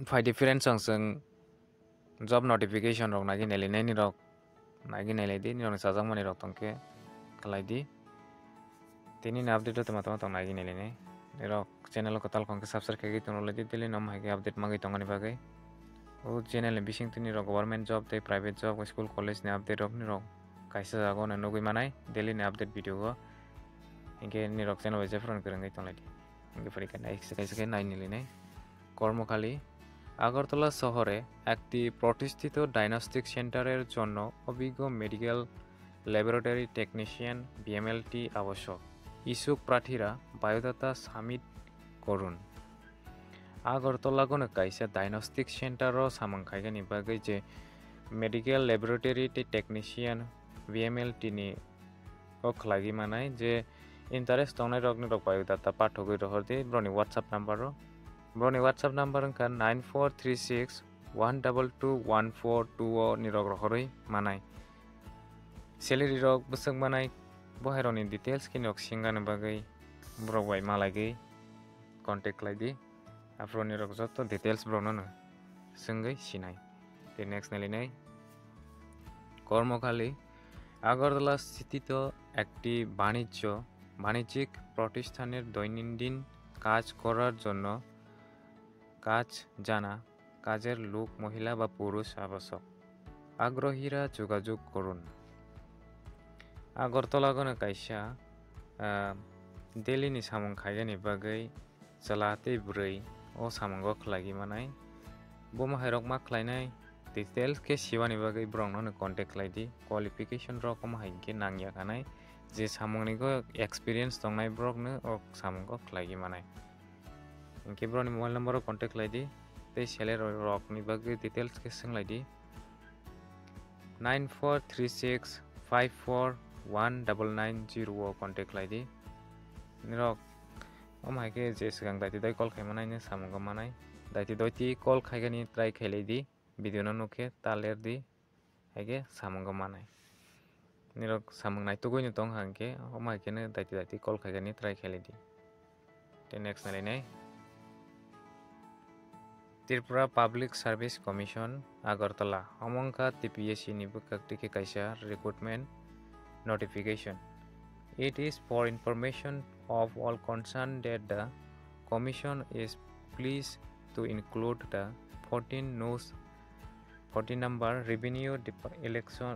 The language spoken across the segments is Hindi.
Fai different song job notification rok nagi neli nai ni rok nagi neli di ni rok sajang mani rok tongke kalai di tini na update to matama tong nagi neli nai ni rok channel ko tal kongke subscribe kegi tong ledi tili nom hagi update magi tongani bagai o channel ni bising tini rok government job te private job school college ni update rok ni rok kaisa jago na nugui manai daily ni update video go inke ni rok channel je front kerengai tong ledi inke pari kan kaisa nai neli nai কর্মখালী Agartala শহরে একটি প্রতিষ্ঠিত ডায়াগনস্টিক সেন্টারের জন্য অভিজ্ঞ মেডিকেল ল্যাবরেটরি টেকনিশিয়ান বিএমএলটি আবশ্যক ইচ্ছুক প্রার্থীরা বায়োডাটা সাবমিট করুন আগরতলা কোনো কাইসা ডায়াগনস্টিক সেন্টারও সামাংখাইগানি বাগै যে medical laboratory technician BMLT ni খলাগি মানাই যে ইন্টারেস্ট দংনাই রকনি রক বায়োডাটা পাঠকই রহরদি ব্রনি হোয়াটসঅ্যাপ নাম্বারও Broni WhatsApp number ka 9436 1221420 ni rok rohoroi manai. Salary rok busuk manai bohaironi details kini rok singana bagai brok bai malagi contact lagi afroni rok joto details brono no sungai sinai. The next nalinai কর্মখালী আগরতলা স্থিত একটি বাণিজ্যিক প্রতিষ্ঠানের দৈনন্দিন কাজ করার জন্য কাজ জানা কাজের লোক মহিলা বা পুরুষ আবশ্যক আগ্রহীরা যোগাযোগ করুন আগরতলা কোনো কাইসা দিল্লিনি সামং খাইগানি বাগै চালাতে ব্रै ও সামঙ্গ খলাগি মানাই বোমা হাইরক मा खलायनाय डिटेल्स के सिवानि बागै ब्रंनो कन्टेक्ट लाइदि क्वालिफिकेशन रकम हाइके नांगिया खानाय जे सामंनिगो एक्सपीरियंस दंनाय ब्रकनो ओ सामंगो खलागि मानाय इनके ब्रनि मोबाइल नंबर कन्टेक्ट लाइदि ते सेलेर रकनि बागै डिटेल्स के सोंलायदि 9436541990 कन्टेक्ट लाइदि निरक ओमाइके जे सिगां दाइति दाइ कल खायमानायनो सामंगो मानाय दाइति दइति कल खायगानि ट्राइ खायलायदि भिडिअ न नुखे तालेरदि हाइके सामंगो मानाय निरक सामंग नायतुगैनो दं हांके ओमाइकेनो दाइति कल खायगानि ट्राइ खायलायदि ते नेक्स्ट नायलायनाय Tripura public service commission Agartala हमंका TPSC नि बकक्तिके कायसा recruitment notification. It is for information of all concerned that the commission is pleased to include the 14 number revenue election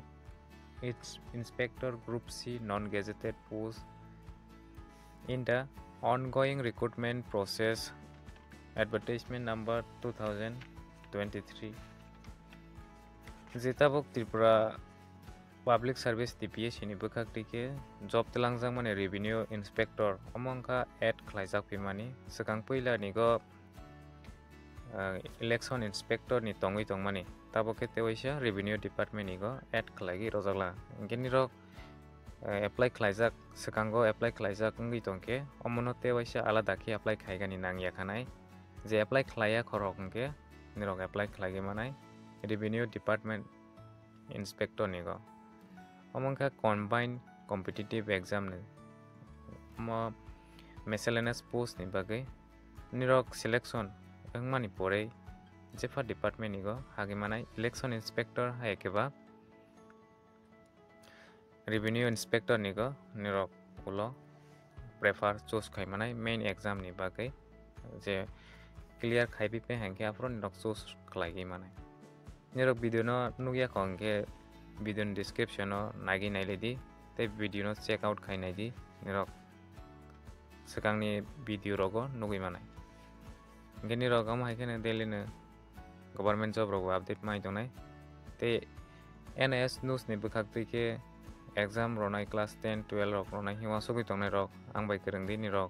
its inspector group C non-gazetted post in the ongoing recruitment process advertisement number 2023 जेताबक त्रिपुरा पाब्लिक सर्विस TPSC नि बकक्तिके जब तलांगजां माने रेवेन्यू इंस्पेक्टर अमंका एड खलायजाक फिमानि सिगां पहिला निगो इलेक्शन इंस्पेक्टर नि तंगै तंगमानि ताबके तेवैसा रेवेन्यू डिपार्टमेंट निगो एड खलायगि रजागला इनकेनि रक एप्लाइ खलायजाक सिगांगो एप्लाइ खलायजाक ngै तंके अमनो तेवैसा आलादाखि एप्लाइ खायगानि नांगिया खानाय जे एप्लाइ खलाया खरक के निरक एप्लाइ खलायगि मानाय रेवेन्यू डिपार्टमेंट इंस्पेक्टर निगो अमंका कम्बाइन कम्पिटिटिव एग्जाम ने मेसेलेनियस पोस्ट नि बागै निरक सिलेक्शन मानि परे जेफा डिपार्टमेंट निगो हागे मानाय इलेक्शन इंस्पेक्टर हायकेबा रेवेन्यू इंस्पेक्टर निगो निरक उलो प्रेफर चूज खायमानाय मेन एग्जाम नि बागै जे क्लियर खायबि पे हांके आफ्रो निरक चूज खलायगि मानाय निरक भिडिअ न नुगिया खंके भिडिअ डिस्क्रिप्शन नागि नायलेदि ते भिडिअ चेक आउट खायनायदि निरक सिगांनि भिडिअ रगो नुगि मानाय इनके निरक हाइकेनो डेलिनो गभर्नमेंट जॉब रगो अपडेट माइ दंनाय ते NIS न्यूज नि बकक्तिके एग्जाम रनाय क्लास 10 12 रक रनाय हिवा सगै दंनाय रक आं बाय गोरोंदि निरक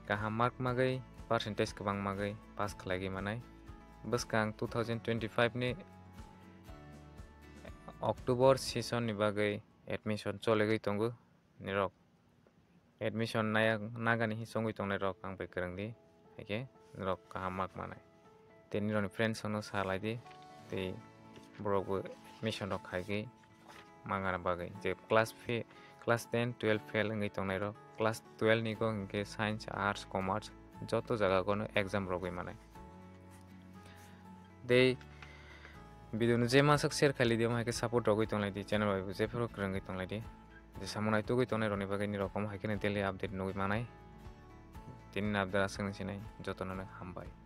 गाहाम मार्क मागै परसेंटेज गोबां मागै पास खलायगि मानाय बसकां 2025 नि अक्टोबर सेशन नि बागै एडमिशन चलेगै दंगो निरक एडमिशन नागानि हिसंगै दंनाय रक आं बाय गोरोंदि हाइके निरक गाहाम मार्क मानाय ते निरनि फ्रेंड्स नो सालायदि ते ब्रगबो एडमिशन रक खायगै मांगाना बागै जे क्लास 10 12 फेल ngै दंनाय रक क्लास 12 निगो इंके साइंस आर्ट्स कॉमर्स जतो जागा कोनो एग्जाम रगै मानाय dei video no je masak share khali dia haike support rogui tonglai di channel bai je phero krangui tonglai di je samonai tugui tongnai roni bagai ni rokom haike daily update nugui manai tini update asang sinai jotono hambai.